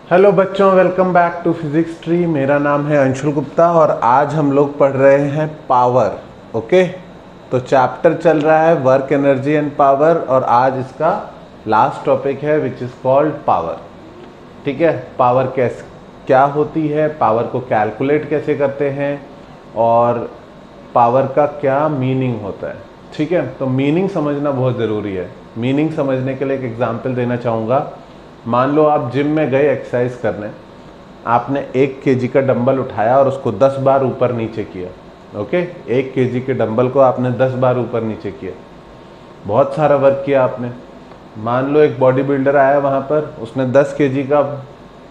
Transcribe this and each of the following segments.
Hello बच्चों, welcome back to physics tree. मेरा नाम है अंशुल गुप्ता और आज हम लोग पढ़ रहे हैं पावर। ओके, तो चैप्टर चल रहा है वर्क, एनर्जी एंड पावर और आज इसका लास्ट टॉपिक है विच इज़ कॉल्ड पावर। ठीक है, पावर कैसे क्या होती है, पावर को कैलकुलेट कैसे करते हैं और पावर का क्या मीनिंग होता है। ठीक है, तो मीनिंग समझना बहुत ज़रूरी है। मीनिंग समझने के लिए एक एग्जांपल देना चाहूँगा। मान लो आप जिम में गए एक्सरसाइज करने, आपने 1 केजी का डंबल उठाया और उसको 10 बार ऊपर नीचे किया। ओके, 1 केजी के डंबल को आपने 10 बार ऊपर नीचे किया, बहुत सारा वर्क किया आपने। मान लो एक बॉडी बिल्डर आया वहाँ पर, उसने 10 केजी का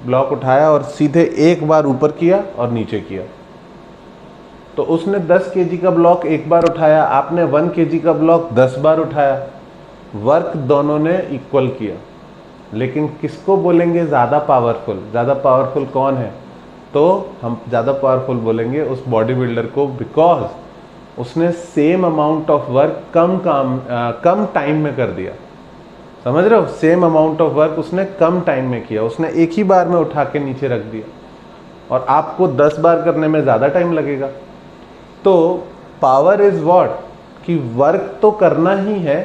ब्लॉक उठाया और सीधे एक बार ऊपर किया और नीचे किया। तो उसने 10 केजी का ब्लॉक एक बार उठाया, आपने 1 केजी का ब्लॉक 10 बार उठाया। वर्क दोनों ने इक्वल किया, लेकिन किसको बोलेंगे ज़्यादा पावरफुल? ज़्यादा पावरफुल कौन है? तो हम ज़्यादा पावरफुल बोलेंगे उस बॉडी बिल्डर को, बिकॉज उसने same amount of work come time में कर दिया। समझ रहे हो? सेम अमाउंट ऑफ वर्क उसने कम टाइम में किया, उसने एक ही बार में उठा के नीचे रख दिया और आपको 10 बार करने में ज़्यादा टाइम लगेगा। तो पावर इज़ व्हाट, कि वर्क तो करना ही है,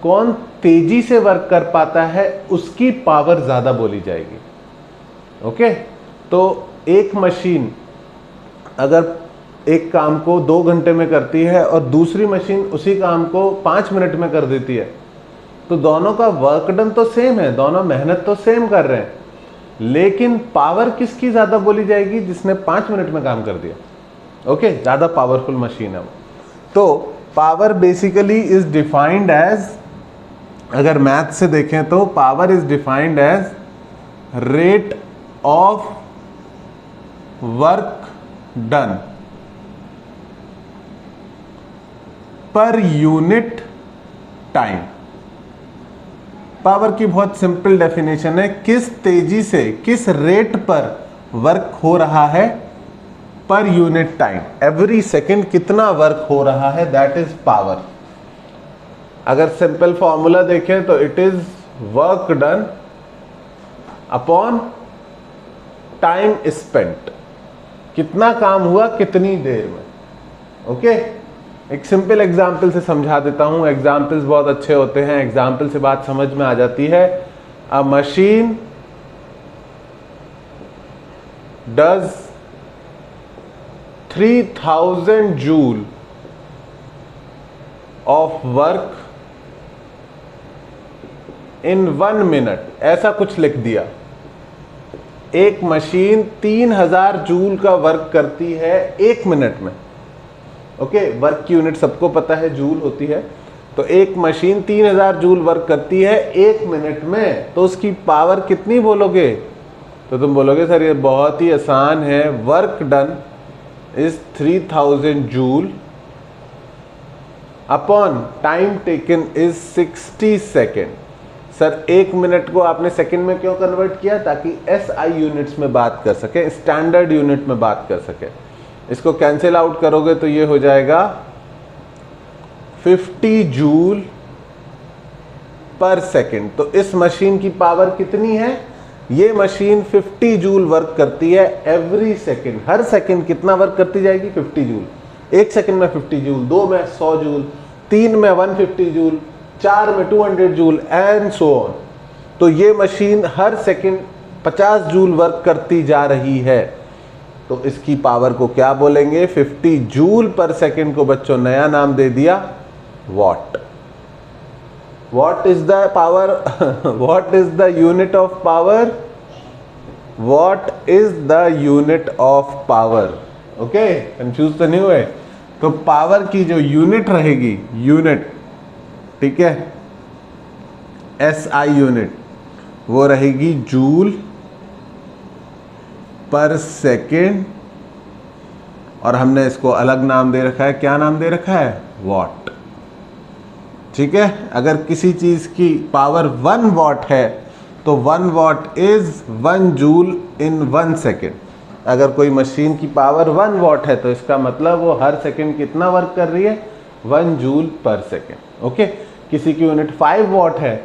कौन तेजी से वर्क कर पाता है उसकी पावर ज्यादा बोली जाएगी। ओके, तो एक मशीन अगर एक काम को 2 घंटे में करती है और दूसरी मशीन उसी काम को 5 मिनट में कर देती है, तो दोनों का वर्क डन तो सेम है, दोनों मेहनत तो सेम कर रहे हैं, लेकिन पावर किसकी ज्यादा बोली जाएगी? जिसने 5 मिनट में काम कर दिया। ओके, ज्यादा पावरफुल मशीन है वो। तो power basically is defined as, अगर मैथ से देखें तो power is defined as rate of work done per unit time. Power की बहुत सिंपल डेफिनेशन है, किस तेजी से, किस रेट पर वर्क हो रहा है per unit time. Every second कितना वर्क हो रहा है, दैट इज पावर। अगर सिंपल फॉर्मूला देखें तो it is work done upon time spent, कितना काम हुआ कितनी देर में। ओके, एक सिंपल एग्जांपल से समझा देता हूं। एग्जांपल्स बहुत अच्छे होते हैं, एग्जांपल से बात समझ में आ जाती है। अ machine does 3000 joule of work in 1 minute, ऐसा कुछ लिख दिया। एक मशीन 3000 जूल का वर्क करती है 1 मिनट में। ओके, वर्क की यूनिट सबको पता है, जूल होती है। तो एक मशीन 3000 जूल वर्क करती है 1 मिनट में, तो उसकी पावर कितनी बोलोगे? तो तुम बोलोगे सर ये बहुत ही आसान है, work done is 3000 joule upon time taken is 60 second. Sir 1 minute को आपने सेकंड में क्यों कन्वर्ट किया? ताकि एसआई यूनिट्स में बात कर सके, स्टैंडर्ड यूनिट में बात कर सके। इसको कैंसिल आउट करोगे तो ये हो जाएगा 50 जूल पर सेकंड। तो इस मशीन की पावर कितनी है? ये मशीन 50 जूल वर्क करती है एवरी सेकंड। हर सेकंड कितना वर्क करती जाएगी? 50 जूल। 1 सेकंड में 50 जूल, 2 में 100 जूल, 3 में 150 जूल, 4 में 200 जूल एंड सो ऑन। तो ये मशीन हर सेकंड 50 जूल वर्क करती जा रही है, तो इसकी पावर को क्या बोलेंगे? 50 जूल पर सेकंड को बच्चों नया नाम दे दिया what. What is the power? What is the unit of power? What is the unit of power? Okay, confuse तो नहीं हुए? तो पावर की जो यूनिट रहेगी, यूनिट, ठीक है, एसआई यूनिट, वो रहेगी जूल पर सेकेंड, और हमने इसको अलग नाम दे रखा है। क्या नाम दे रखा है? वॉट। ठीक है, अगर किसी चीज की पावर 1 वॉट है तो 1 what is 1 joule in 1 second. अगर कोई मशीन की पावर 1 वॉट है तो इसका मतलब वो हर सेकेंड कितना वर्क कर रही है? 1 जूल पर सेकेंड। ओके, किसी की यूनिट 5 वॉट है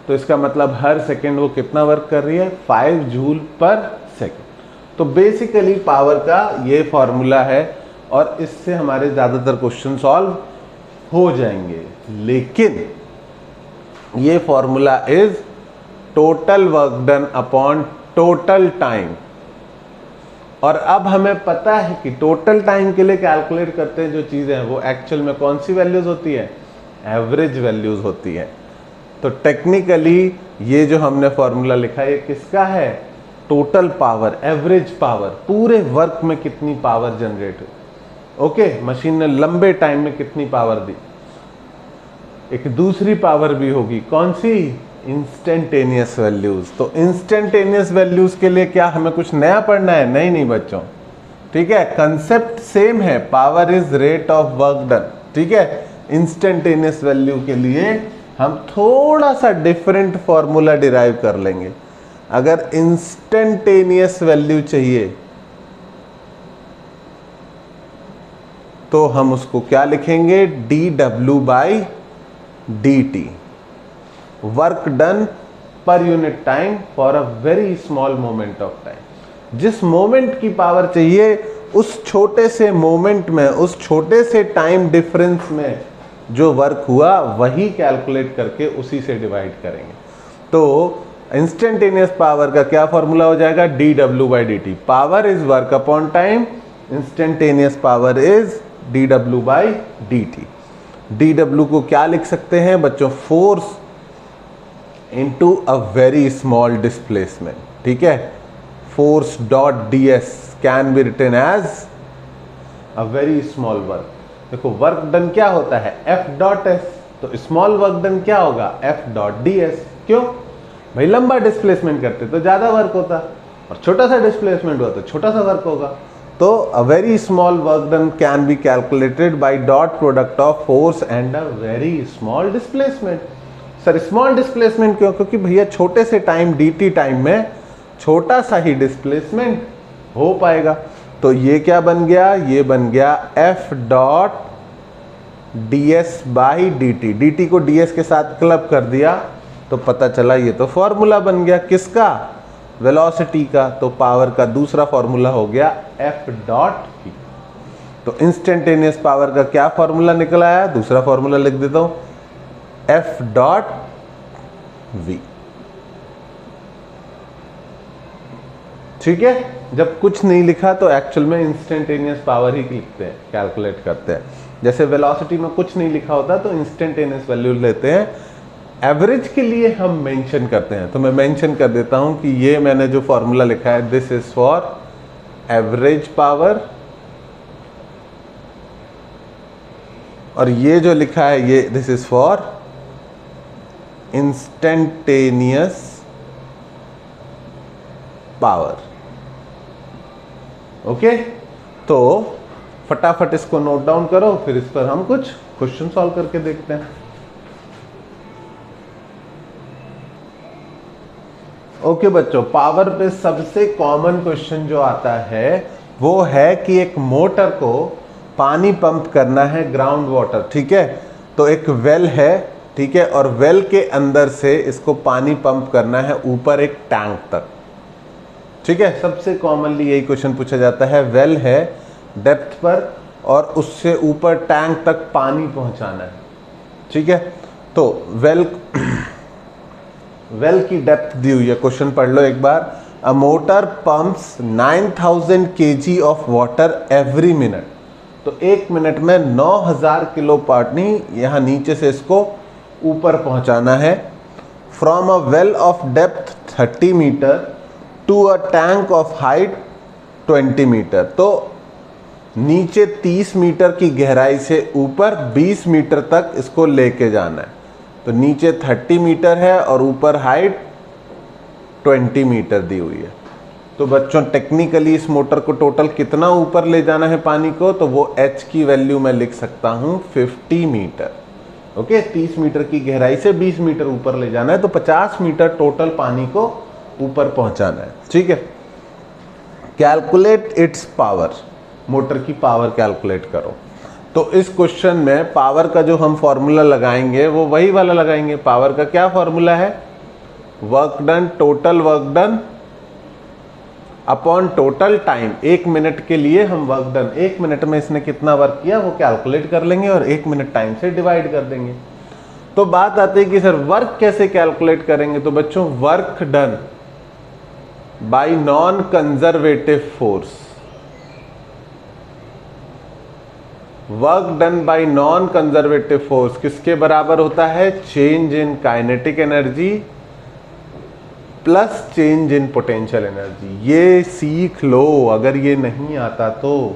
तो इसका मतलब हर सेकेंड वो कितना वर्क कर रही है, 5 जूल पर सेकेंड। तो बेसिकली पावर का ये फॉर्मूला है और इससे हमारे ज़्यादातर क्वेश्चन सॉल्व हो जाएंगे। लेकिन ये formula is total work done upon total time. और अब हमें पता है कि टोटल टाइम के लिए कैलकुलेट करते हैं जो चीज़ें हैं वो एक्चुअल में कौन सी वैल्यूज होती है, एवरेज वैल्यूज होती है। तो टेक्निकली ये जो हमने फॉर्मूला लिखा है ये किसका है, टोटल पावर, एवरेज पावर, पूरे वर्क में कितनी पावर जनरेट हुई। ओके, मशीन ने लंबे टाइम में कितनी पावर दी। एक दूसरी पावर भी होगी, कौन सी, इंस्टेंटेनियस वैल्यूज। तो इंस्टेंटेनियस वैल्यूज के लिए क्या हमें कुछ नया पढ़ना है, नहीं बच्चों, ठीक है, कंसेप्ट सेम है, power is rate of work done, ठीक है। इंस्टेंटेनियस वैल्यू के लिए हम थोड़ा सा डिफरेंट फॉर्मूला डिराइव कर लेंगे। अगर इंस्टेंटेनियस वैल्यू चाहिए तो हम उसको क्या लिखेंगे, dW/dt, work done per unit time for a very small moment of time. जिस मोमेंट की पावर चाहिए उस छोटे से मोमेंट में, उस छोटे से टाइम डिफरेंस में जो वर्क हुआ वही कैलकुलेट करके उसी से डिवाइड करेंगे। तो इंस्टेंटेनियस पावर का क्या फॉर्मूला हो जाएगा, dW/dt। Power is work upon time, instantaneous power is dW/dt। dW को क्या लिख सकते हैं बच्चों, force into a very small displacement, ठीक है। Force dot ds can be written as a very small work. देखो वर्क डन क्या होता है, F.S, तो स्मॉल वर्क डन क्या होगा, F.ds। क्यों भाई, लंबा डिस्प्लेसमेंट करते तो ज्यादा वर्क होता और छोटा सा डिस्प्लेसमेंट हुआ तो छोटा सा वर्क होगा। तो अ very small work done can be calculated by dot product of force and a very small displacement. Sir small displacement क्यों, क्योंकि भैया छोटे से टाइम dt टाइम में छोटा सा ही डिस्प्लेसमेंट हो पाएगा। तो ये क्या बन गया, ये बन गया F.ds/dt। dt को ds के साथ क्लब कर दिया तो पता चला ये तो फॉर्मूला बन गया किसका, वेलोसिटी का। तो पावर का दूसरा फॉर्मूला हो गया F.v। तो इंस्टेंटेनियस पावर का क्या फॉर्मूला निकल आया, दूसरा फॉर्मूला लिख देता हूं, F.v। ठीक है, जब कुछ नहीं लिखा तो एक्चुअल में इंस्टेंटेनियस पावर ही लिखते हैं, कैलकुलेट करते हैं। जैसे वेलोसिटी में कुछ नहीं लिखा होता तो इंस्टेंटेनियस वैल्यू लेते हैं। एवरेज के लिए हम मेंशन करते हैं, तो मैं मेंशन कर देता हूं कि ये मैंने जो फॉर्मूला लिखा है this is for average power, और ये जो लिखा है ये this is for instantaneous power. Okay, तो फटाफट इसको नोट डाउन करो, फिर इस पर हम कुछ क्वेश्चन सॉल्व करके देखते हैं। ओके बच्चों, पावर पे सबसे कॉमन क्वेश्चन जो आता है वो है कि एक मोटर को पानी पंप करना है, ग्राउंड वाटर, ठीक है। तो एक वेल है, ठीक है, और वेल के अंदर से इसको पानी पंप करना है ऊपर एक टैंक तक, ठीक है। सबसे कॉमनली यही क्वेश्चन पूछा जाता है, वेल है डेप्थ पर और उससे ऊपर टैंक तक पानी पहुंचाना है, ठीक है। तो वेल की डेप्थ दी हुई है, क्वेश्चन पढ़ लो एक बार। A motor pumps 9000 kg of water every minute. तो एक मिनट में 9000 किलो पानी यहाँ नीचे से इसको ऊपर पहुंचाना है। From a well of depth 30 metre to a tank of height 20 metre. तो नीचे 30 मीटर की गहराई से ऊपर 20 मीटर तक इसको लेके जाना है। तो नीचे 30 मीटर है और ऊपर हाइट 20 मीटर दी हुई है। तो बच्चों टेक्निकली इस मोटर को टोटल कितना ऊपर ले जाना है पानी को, तो वो h की वैल्यू मैं लिख सकता हूं 50 मीटर। ओके, 30 मीटर की गहराई से 20 मीटर ऊपर ले जाना है, तो 50 मीटर टोटल पानी को ऊपर पहुंचाना है, ठीक है। कैलकुलेट इट्स पावर, मोटर की पावर कैलकुलेट करो। तो इस क्वेश्चन में पावर का जो हम फॉर्मूला लगाएंगे वो वही वाला लगाएंगे। पावर का क्या फॉर्मूला है, work done, total work done upon total time. 1 minute के लिए हम वर्क डन, 1 मिनट में इसने कितना वर्क किया वो कैलकुलेट कर लेंगे और 1 मिनट टाइम से डिवाइड कर देंगे। तो बात आती है कि सर वर्क कैसे कैलकुलेट करेंगे। तो बच्चों work done by non conservative force, work done by non conservative force किसके बराबर होता है, change in kinetic energy plus change in potential energy. ये सीख लो, अगर ये नहीं आता तो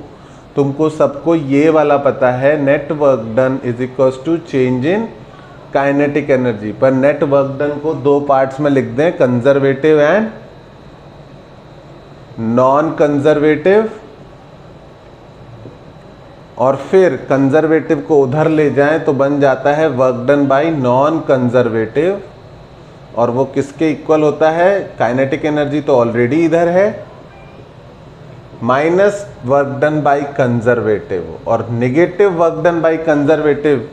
तुमको सबको ये वाला पता है, net work done is equal to change in kinetic energy. पर नेट वर्क डन को 2 पार्ट्स में लिख दें, कंजर्वेटिव एंड नॉन कंजर्वेटिव, और फिर कंजर्वेटिव को उधर ले जाएं तो बन जाता है work done by non conservative, और वो किसके इक्वल होता है, काइनेटिक एनर्जी तो ऑलरेडी इधर है, minus work done by conservative. और negative work done by conservative,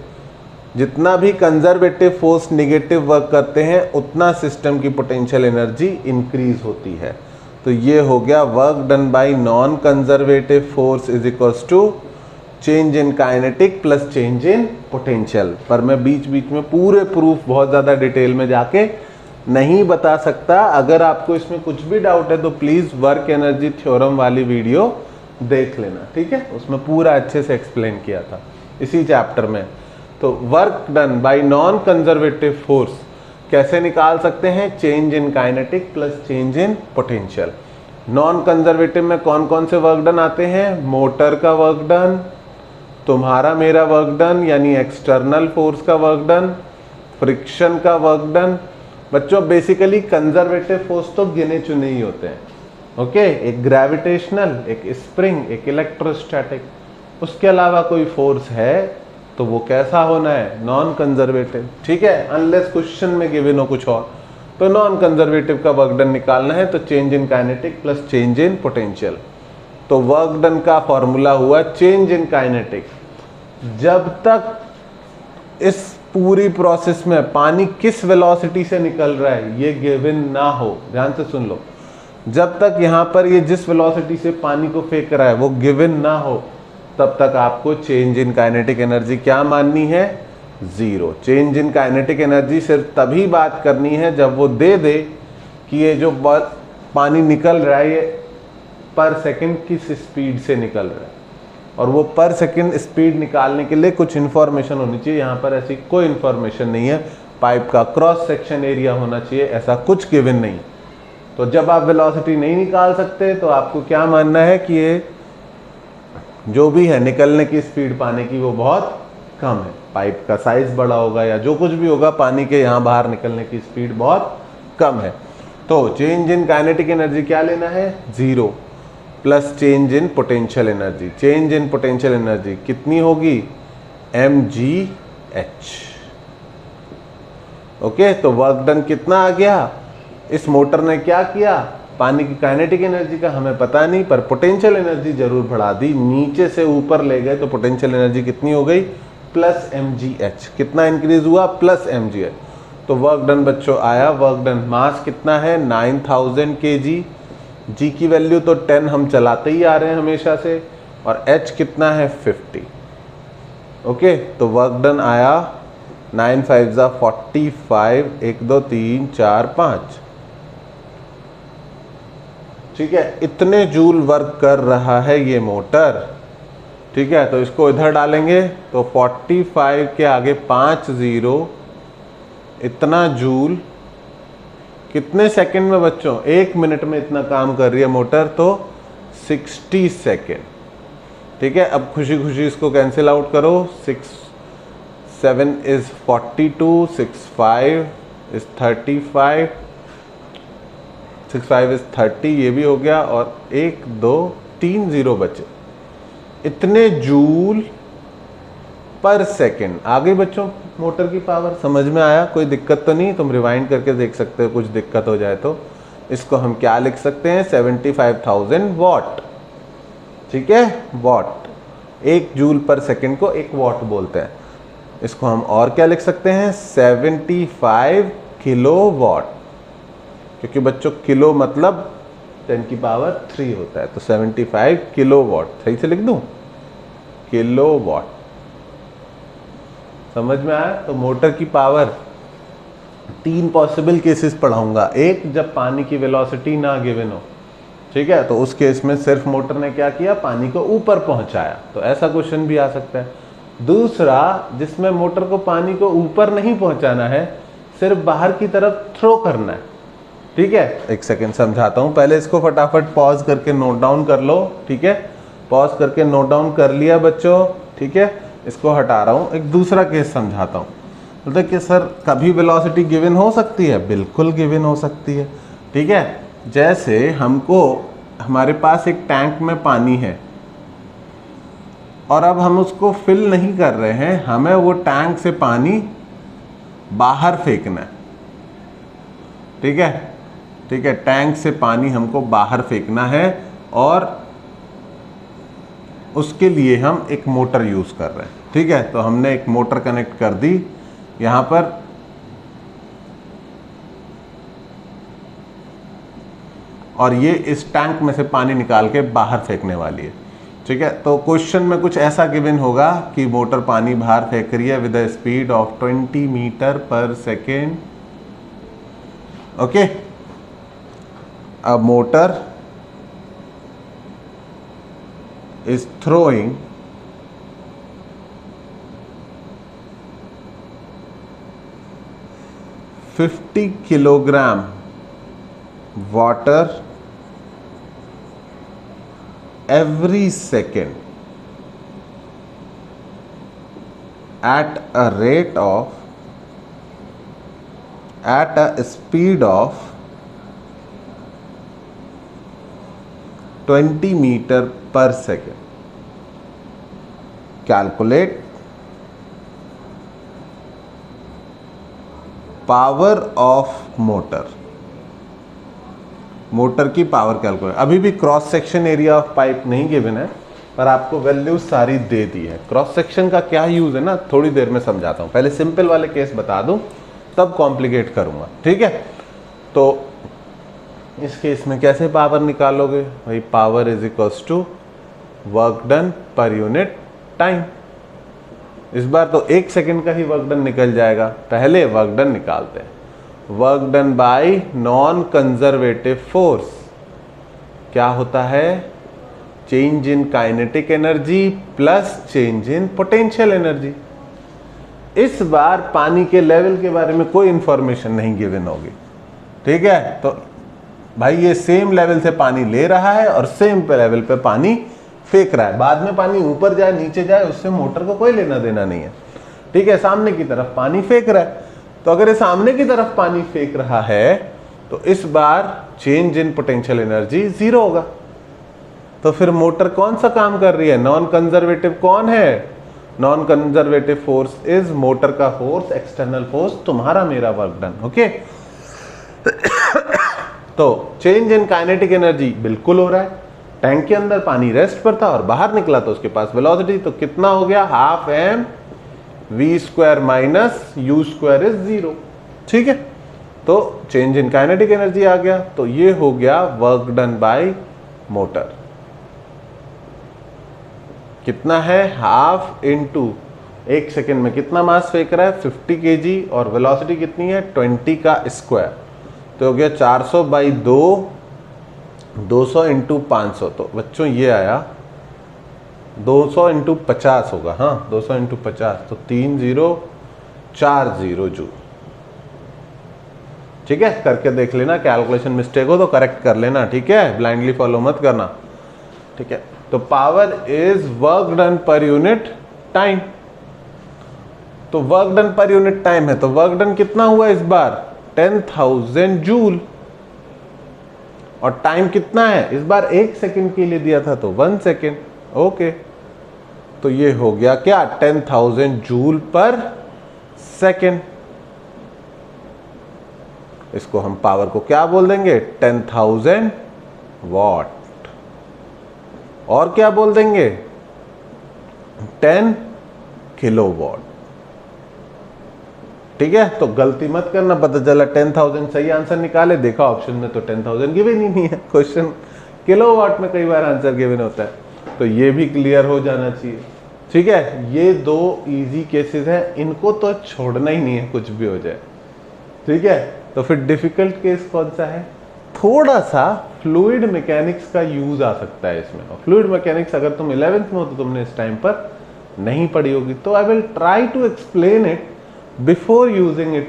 जितना भी कंजर्वेटिव फोर्स नेगेटिव वर्क करते हैं उतना सिस्टम की पोटेंशियल एनर्जी इंक्रीज होती है। तो ये हो गया work done by non conservative force is equals to change in kinetic plus change in potential. पर मैं बीच बीच में पूरे प्रूफ बहुत ज़्यादा डिटेल में जाके नहीं बता सकता। अगर आपको इसमें कुछ भी डाउट है तो प्लीज़ वर्क एनर्जी थ्योरम वाली वीडियो देख लेना, ठीक है, उसमें पूरा अच्छे से एक्सप्लेन किया था इसी चैप्टर में। तो work done by non conservative force कैसे निकाल सकते हैं, change in kinetic plus change in potential. Non conservative में कौन कौन से वर्क डन आते हैं, मोटर का वर्क डन, तुम्हारा मेरा वर्क डन यानी एक्सटर्नल फोर्स का वर्क डन, फ्रिक्शन का वर्क डन। बच्चों बेसिकली कंजर्वेटिव फोर्स तो गिने चुने ही होते हैं, ओके, एक ग्रेविटेशनल, एक स्प्रिंग, एक इलेक्ट्रोस्टैटिक। उसके अलावा कोई फोर्स है तो वो कैसा होना है, नॉन कंजर्वेटिव, ठीक है, अनलेस क्वेश्चन में गिवन हो कुछ और। तो नॉन कंजर्वेटिव का वर्क डन निकालना है तो change in kinetic plus change in potential. तो वर्क डन का फॉर्मूला हुआ चेंज इन काइनेटिक। जब तक इस पूरी प्रोसेस में पानी किस वेलोसिटी से निकल रहा है ये गिवन ना हो, ध्यान से सुन लो, जब तक यहाँ पर ये जिस वेलोसिटी से पानी को फेंक रहा है वो गिवन ना हो तब तक आपको चेंज इन काइनेटिक एनर्जी क्या माननी है, 0। चेंज इन काइनेटिक एनर्जी सिर्फ तभी बात करनी है जब वो दे दे कि ये जो पानी निकल रहा है ये पर सेकंड किस स्पीड से निकल रहा है, और वो पर सेकंड स्पीड निकालने के लिए कुछ इन्फॉर्मेशन होनी चाहिए। यहाँ पर ऐसी कोई इन्फॉर्मेशन नहीं है, पाइप का क्रॉस सेक्शन एरिया होना चाहिए, ऐसा कुछ गिवन नहीं। तो जब आप वेलोसिटी नहीं निकाल सकते तो आपको क्या मानना है कि ये जो भी है निकलने की स्पीड पानी की वो बहुत कम है, पाइप का साइज बड़ा होगा या जो कुछ भी होगा, पानी के यहाँ बाहर निकलने की स्पीड बहुत कम है। तो चेंज इन काइनेटिक एनर्जी क्या लेना है, 0 plus change in potential energy. Change in potential energy कितनी होगी, mgh, ओके। तो वर्क डन कितना आ गया, इस मोटर ने क्या किया, पानी की काइनेटिक एनर्जी का हमें पता नहीं पर पोटेंशियल एनर्जी जरूर बढ़ा दी, नीचे से ऊपर ले गए तो पोटेंशियल एनर्जी कितनी हो गई, प्लस mgh। कितना इंक्रीज हुआ, प्लस mgh। तो वर्क डन बच्चों आया, वर्क डन मास कितना है 9000 kg, g की वैल्यू तो 10 हम चलाते ही आ रहे हैं हमेशा से, और h कितना है 50, ओके। तो वर्क डन आया 9 5 जा 45, 1 2 3 4 5, ठीक है, इतने जूल वर्क कर रहा है ये मोटर, ठीक है। तो इसको इधर डालेंगे तो 45 के आगे 5 0, इतना जूल कितने सेकंड में बच्चों, 1 मिनट में इतना काम कर रही है मोटर, तो 60 सेकेंड, ठीक है। अब खुशी खुशी इसको कैंसिल आउट करो, 6 7 इज 42, 6 5 इज 35, 6 5 इज 30, ये भी हो गया, और 1 2 3 0 बचे, इतने जूल पर सेकेंड। आगे बच्चों मोटर की पावर समझ में आया, कोई दिक्कत तो नहीं, तुम रिवाइंड करके देख सकते हो, कुछ दिक्कत हो जाए तो। इसको हम क्या लिख सकते हैं, 75,000 वॉट, ठीक है, वॉट, 1 जूल पर सेकेंड को 1 वॉट बोलते हैं। इसको हम और क्या लिख सकते हैं, 75 किलो वॉट, क्योंकि बच्चों किलो मतलब 10⁻³ होता है, तो 75 किलोवाट, सही से लिख दूं, किलोवाट। समझ में आया? तो मोटर की पावर 3 पॉसिबल केसेस पढ़ाऊंगा। एक, जब पानी की वेलोसिटी ना गिवन हो, ठीक है, तो उस केस में सिर्फ मोटर ने क्या किया, पानी को ऊपर पहुंचाया, तो ऐसा क्वेश्चन भी आ सकता है। दूसरा, जिसमें मोटर को पानी को ऊपर नहीं पहुंचाना है, सिर्फ बाहर की तरफ थ्रो करना है, ठीक है। एक सेकेंड समझाता हूं, पहले इसको फटाफट पॉज करके नोट डाउन कर लो, ठीक है। पॉज करके नोट डाउन कर लिया बच्चों, ठीक है। इसको हटा रहा हूं, एक दूसरा केस समझाता हूं। बोलते कि सर कभी वेलोसिटी गिवन हो सकती है, बिल्कुल गिवन हो सकती है, ठीक है। जैसे हमको, हमारे पास एक टैंक में पानी है और अब हम उसको फिल नहीं कर रहे हैं, हमें वो टैंक से पानी बाहर फेंकना है, ठीक है, ठीक है। टैंक से पानी हमको बाहर फेंकना है और उसके लिए हम एक मोटर यूज कर रहे हैं, ठीक है। तो हमने एक मोटर कनेक्ट कर दी यहां पर, और ये इस टैंक में से पानी निकाल के बाहर फेंकने वाली है, ठीक है। तो क्वेश्चन में कुछ ऐसा गिवन होगा कि मोटर पानी बाहर फेंक रही है with a speed of 20 metre per second, okay. अब motor is throwing 50 kilogram water every second at a rate of, at a speed of 20 meter per second. Calculate power of motor. Motor की power calculate, अभी भी cross section area of pipe नहीं given है, पर आपको value सारी दे दी है। Cross section का क्या यूज है ना, थोड़ी देर में समझाता हूं, पहले सिंपल वाले केस बता दूं तब कॉम्प्लिकेट करूंगा, ठीक है। तो इस केस में कैसे पावर निकालोगे भाई, power is equals to work done per unit time. इस बार तो 1 सेकंड का ही वर्क डन निकल जाएगा, पहले वर्क डन निकालते हैं। Work done by non conservative force क्या होता है, change in kinetic energy plus change in potential energy. इस बार पानी के लेवल के बारे में कोई इंफॉर्मेशन नहीं गिवन होगी, ठीक है। तो भाई ये सेम लेवल से पानी ले रहा है और सेम लेवल पे पानी फेंक रहा है, बाद में पानी ऊपर जाए नीचे जाए उससे मोटर को कोई लेना देना नहीं है, ठीक है। सामने की तरफ पानी फेंक रहा है, तो अगर ये सामने की तरफ पानी फेंक रहा है तो इस बार चेंज इन पोटेंशियल एनर्जी 0 होगा। तो फिर मोटर कौन सा काम कर रही है, नॉन कंजर्वेटिव कौन है, non conservative force is motor का फोर्स, एक्सटर्नल फोर्स तुम्हारा मेरा वर्क डन, ओके। तो चेंज इन काइनेटिक एनर्जी बिल्कुल हो रहा है, टैंक के अंदर पानी रेस्ट पर था और बाहर निकला तो उसके पास वेलोसिटी, तो कितना हो गया, half m v square minus u square is 0, ठीक है। तो चेंज इन काइनेटिक एनर्जी आ गया, तो ये हो गया वर्क डन बाय मोटर। कितना है, हाफ इंटू 1 सेकेंड में कितना मास फेंक रहा है 50 kg और वेलोसिटी कितनी है 20 का स्क्वायर, तो हो गया 400 बाई 2, 200 इंटू 500, तो बच्चों ये आया 200 इंटू 50 होगा, हाँ 200 इंटू 50, तो 3040 जूल, ठीक है। करके देख लेना, कैलकुलेशन मिस्टेक हो तो करेक्ट कर लेना, ठीक है, ब्लाइंडली फॉलो मत करना, ठीक है। तो power is work done per unit time, तो work done per unit time है, तो वर्क डन कितना हुआ इस बार 10,000 जूल, और टाइम कितना है इस बार 1 सेकेंड के लिए दिया था तो 1 सेकेंड, ओके। तो ये हो गया क्या 10,000 जूल पर सेकेंड। इसको हम पावर को क्या बोल देंगे 10,000 वॉट, और क्या बोल देंगे 10 किलोवाट, ठीक है, तो गलती मत करना, पता चला 10,000 सही आंसर निकाले, देखा ऑप्शन में तो 10,000 गिवन ही नहीं है। क्वेश्चन किलोवाट में कई बार आंसर गिवन होता है, तो ये भी क्लियर हो जाना चाहिए। ठीक है, ये दो इजी केसेस हैं, इनको तो छोड़ना ही नहीं है कुछ भी हो जाए। ठीक है, तो फिर डिफिकल्ट केस कौन सा है? थोड़ा सा फ्लूइड मैकेनिक्स का यूज आ सकता है इसमें। और फ्लूइड मैकेनिक्स अगर तुम 11th में हो तो तुमने इस टाइम पर नहीं पढ़ी होगी, तो I will try to explain it before using it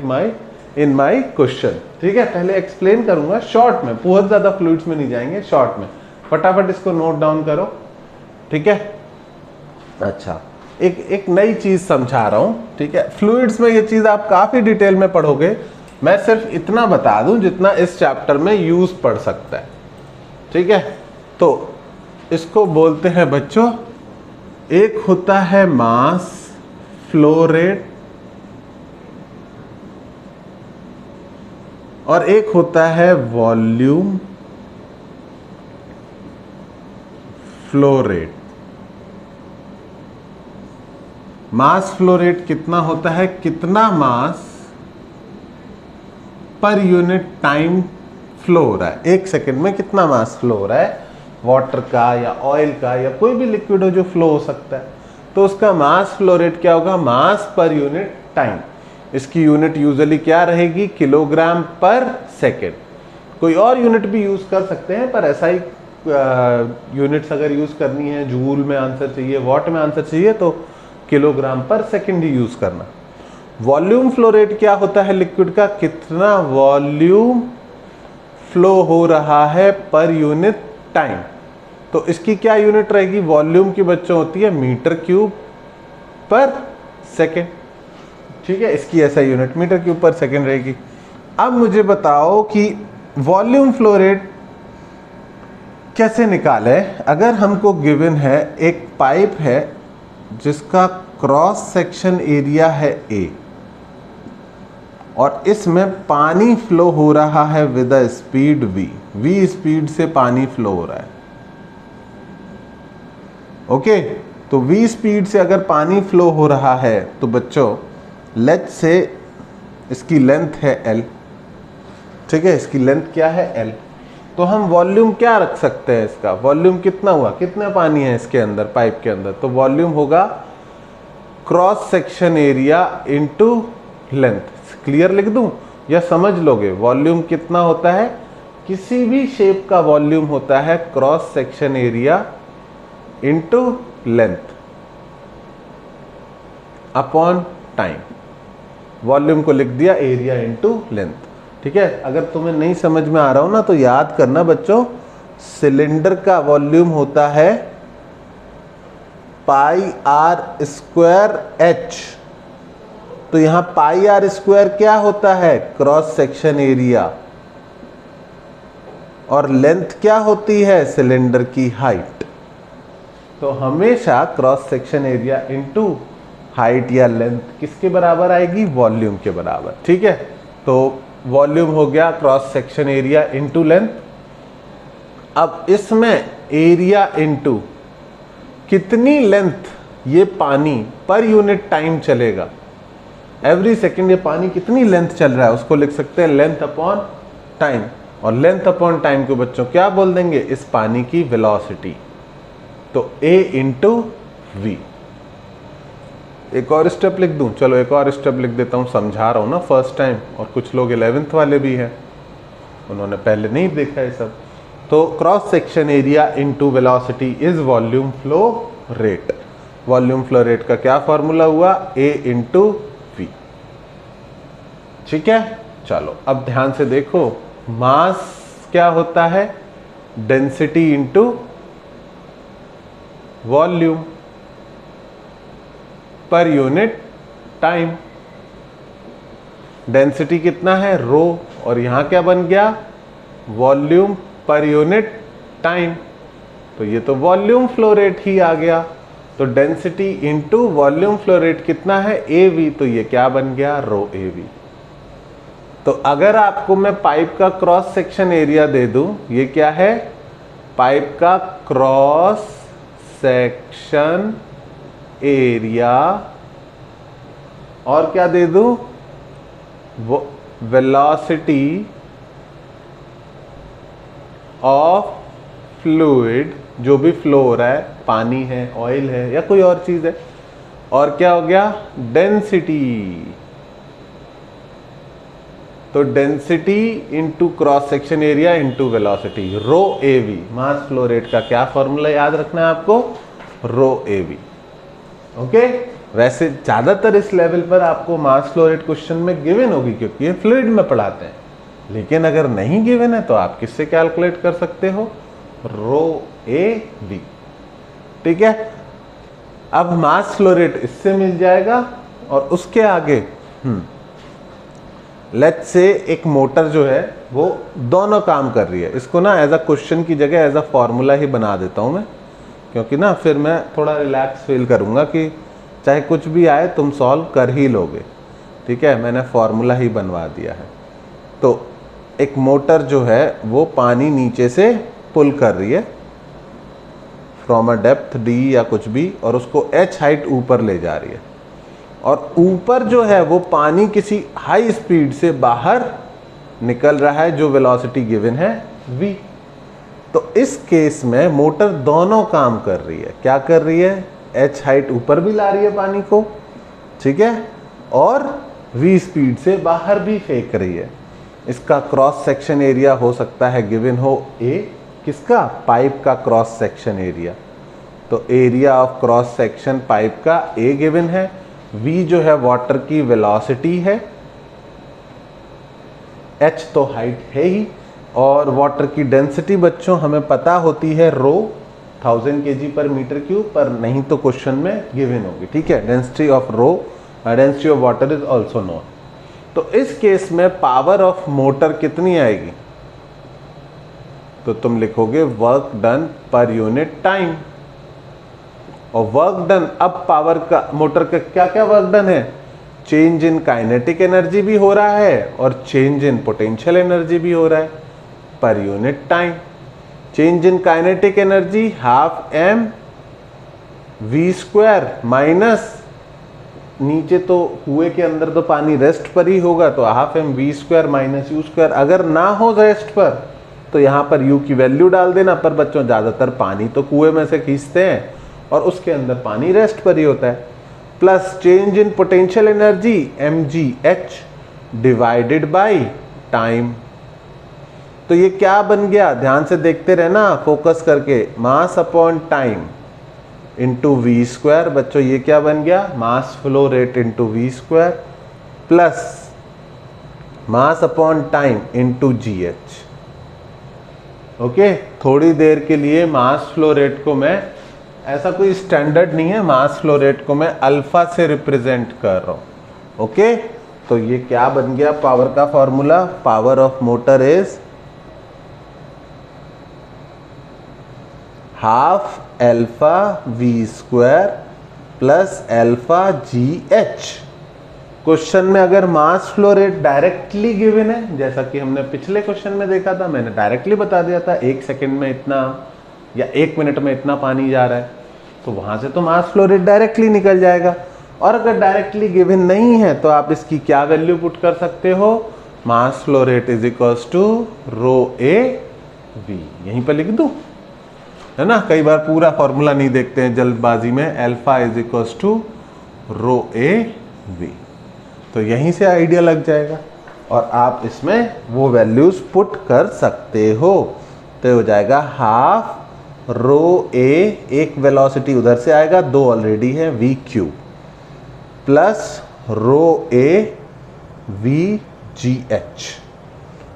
in my question. ठीक है, पहले एक्सप्लेन करूंगा शॉर्ट में, बहुत ज्यादा फ्लूइड्स में नहीं जाएंगे, शॉर्ट में। फटाफट इसको नोट डाउन करो। ठीक है, अच्छा, एक नई चीज समझा रहा हूं। ठीक है, फ्लूइड्स में ये चीज आप काफी डिटेल में पढ़ोगे, मैं सिर्फ इतना बता दूं जितना इस चैप्टर में यूज पढ़ सकता है। ठीक है, तो इसको बोलते हैं बच्चों, एक होता है मास फ्लो रेट और एक होता है वॉल्यूम फ्लो रेट। मास फ्लो रेट कितना होता है, कितना मास पर यूनिट टाइम फ्लो हो रहा है, एक सेकंड में कितना मास फ्लो हो रहा है, वाटर का या ऑयल का या कोई भी लिक्विड हो जो फ्लो हो सकता है, तो उसका मास फ्लो रेट क्या होगा, मास पर यूनिट टाइम। इसकी यूनिट यूजुअली क्या रहेगी, किलोग्राम पर सेकेंड। कोई और यूनिट भी यूज कर सकते हैं, पर ऐसा ही यूनिट्स अगर यूज करनी है, जूल में आंसर चाहिए, वॉट में आंसर चाहिए, तो किलोग्राम पर सेकेंड ही यूज करना। वॉल्यूम फ्लो रेट क्या होता है लिक्विड का, कितना वॉल्यूम फ्लो हो रहा है पर यूनिट टाइम। तो इसकी क्या यूनिट रहेगी, वॉल्यूम की बच्चों होती है मीटर क्यूब पर सेकेंड। ठीक है, इसकी ऐसा यूनिट मीटर क्यूब पर सेकेंड रहेगी। अब मुझे बताओ कि वॉल्यूम फ्लो रेट कैसे निकाले। अगर हमको गिवन है एक पाइप है जिसका क्रॉस सेक्शन एरिया है A और इसमें पानी फ्लो हो रहा है with a speed v speed से पानी फ्लो हो रहा है। ओके, तो v स्पीड से अगर पानी फ्लो हो रहा है तो बच्चों लेट्स से इसकी लेंथ है L। ठीक है, इसकी लेंथ क्या है L। तो हम वॉल्यूम क्या रख सकते हैं, इसका वॉल्यूम कितना हुआ, कितना पानी है इसके अंदर, पाइप के अंदर, तो वॉल्यूम होगा cross section area into length. Clear लिख दूं या समझ लोगे, वॉल्यूम कितना होता है, किसी भी शेप का वॉल्यूम होता है cross section area into length upon time. Volume को लिख दिया एरिया इनटू लेंथ। ठीक है, अगर तुम्हें नहीं समझ में आ रहा हो ना तो याद करना बच्चों, सिलेंडर का वॉल्यूम होता है पाई आर स्क्वायर एच। तो यहां पाई आर स्क्वायर क्या होता है, क्रॉस सेक्शन एरिया, और लेंथ क्या होती है, सिलेंडर की हाइट। तो हमेशा cross section area into height या लेंथ किसके बराबर आएगी, वॉल्यूम के बराबर। ठीक है, तो वॉल्यूम हो गया cross section area into length. अब इसमें एरिया इनटू कितनी लेंथ ये पानी पर यूनिट टाइम चलेगा, एवरी सेकेंड ये पानी कितनी लेंथ चल रहा है, उसको लिख सकते हैं लेंथ अपॉन टाइम। और लेंथ अपॉन टाइम को बच्चों क्या बोल देंगे, इस पानी की वेलोसिटी। तो a इंटू वी। एक और स्टेप लिख दूं, चलो एक और स्टेप लिख देता हूं, समझा रहा हूं ना फर्स्ट टाइम, और कुछ लोग 11th वाले भी हैं, उन्होंने पहले नहीं देखा है सब। तो cross section area into velocity is volume flow rate. Volume flow rate का क्या फॉर्मूला हुआ, a इंटू वी। ठीक है, चलो अब ध्यान से देखो, मास क्या होता है, डेंसिटी इंटू वॉल्यूम पर यूनिट टाइम। डेंसिटी कितना है, रो, और यहां क्या बन गया, वॉल्यूम पर यूनिट टाइम। तो ये तो वॉल्यूम फ्लो रेट ही आ गया। तो density into volume flow rate कितना है, AV, तो ये क्या बन गया, रो AV। तो अगर आपको मैं पाइप का क्रॉस सेक्शन एरिया दे दूं, ये क्या है, पाइप का क्रॉस सेक्शन एरिया, और क्या दे दूं, वो वेलोसिटी ऑफ फ्लूइड, जो भी फ्लो हो रहा है, पानी है, ऑयल है या कोई और चीज है, और क्या हो गया, डेंसिटी। तो density into cross section area into velocity, rho a v. Mass flow rate का क्या फॉर्मूला याद रखना है आपको, रो ए वी। ओके, वैसे ज्यादातर इस लेवल पर आपको मास फ्लो रेट क्वेश्चन में गिवन होगी क्योंकि ये फ्लूइड में पढ़ाते हैं, लेकिन अगर नहीं गिवन है तो आप किससे कैलकुलेट कर सकते हो, रो ए वी। ठीक है, अब मास फ्लो रेट इससे मिल जाएगा और उसके आगे लेट्स से एक मोटर जो है वो दोनों काम कर रही है। इसको ना एज अ क्वेश्चन की जगह एज अ फॉर्मूला ही बना देता हूं मैं, क्योंकि ना फिर मैं थोड़ा रिलैक्स फील करूंगा कि चाहे कुछ भी आए तुम सॉल्व कर ही लोगे। ठीक है, मैंने फॉर्मूला ही बनवा दिया है। तो एक मोटर जो है वो पानी नीचे से पुल कर रही है फ्रॉम अ डेप्थ डी या कुछ भी, और उसको h हाइट ऊपर ले जा रही है, और ऊपर जो है वो पानी किसी हाई स्पीड से बाहर निकल रहा है जो वेलोसिटी गिवन है v। तो इस केस में मोटर दोनों काम कर रही है। क्या कर रही है, h हाइट ऊपर भी ला रही है पानी को, ठीक है, और v स्पीड से बाहर भी फेंक रही है। इसका क्रॉस सेक्शन एरिया हो सकता है गिवन हो a, किसका, पाइप का क्रॉस सेक्शन एरिया। तो area of cross section pipe का a गिवन है, v जो है वाटर की वेलोसिटी है, h तो हाइट है ही, और वाटर की डेंसिटी बच्चों हमें पता होती है rho 1000 kg per metre cube, पर नहीं तो क्वेश्चन में गिवन होगी। ठीक है, density of rho, density of water is also known. तो इस केस में पावर ऑफ मोटर कितनी आएगी, तो तुम लिखोगे work done per unit time. और वर्क डन, अब पावर का, मोटर का क्या क्या वर्क डन है, चेंज इन काइनेटिक एनर्जी भी हो रहा है और चेंज इन पोटेंशियल एनर्जी भी हो रहा है per unit time. Change in kinetic energy half m v square minus, नीचे तो कुएं के अंदर तो पानी रेस्ट पर ही होगा, तो half m v square minus u square. अगर ना हो रेस्ट पर तो यहाँ पर u की वैल्यू डाल देना, पर बच्चों ज़्यादातर पानी तो कुएं में से खींचते हैं और उसके अंदर पानी रेस्ट पर ही होता है, plus change in potential energy mgh divided by time. तो ये क्या बन गया, ध्यान से देखते रहना फोकस करके, mass upon time into v square. बच्चों ये क्या बन गया, mass flow rate into v square plus mass upon time into g h. Okay, थोड़ी देर के लिए मास फ्लो रेट को मैं, ऐसा कोई स्टैंडर्ड नहीं है, मास फ्लो रेट को मैं अल्फा से रिप्रेजेंट कर रहा हूं। ओके, तो ये क्या बन गया पावर का formula, power of motor is half alpha v square plus alpha g h. Question में अगर mass flow rate directly given है, जैसा कि हमने पिछले क्वेश्चन में देखा था, मैंने डायरेक्टली बता दिया था 1 सेकंड में इतना या 1 मिनट में इतना पानी जा रहा है, तो वहां से तो मास फ्लो रेट डायरेक्टली निकल जाएगा। और अगर डायरेक्टली गिवन नहीं है तो आप इसकी क्या वैल्यू पुट कर सकते हो, mass flow rate is equals to rho a v. यहीं पर लिख दूं, है ना, कई बार पूरा फॉर्मूला नहीं देखते हैं जल्दबाजी में, alpha is equals to rho a v. तो यहीं से आइडिया लग जाएगा और आप इसमें वो वैल्यूज पुट कर सकते हो। तो हो जाएगा हाफ रो ए, एक वेलोसिटी उधर से आएगा, 2 ऑलरेडी है, we Q plus row a we ji H.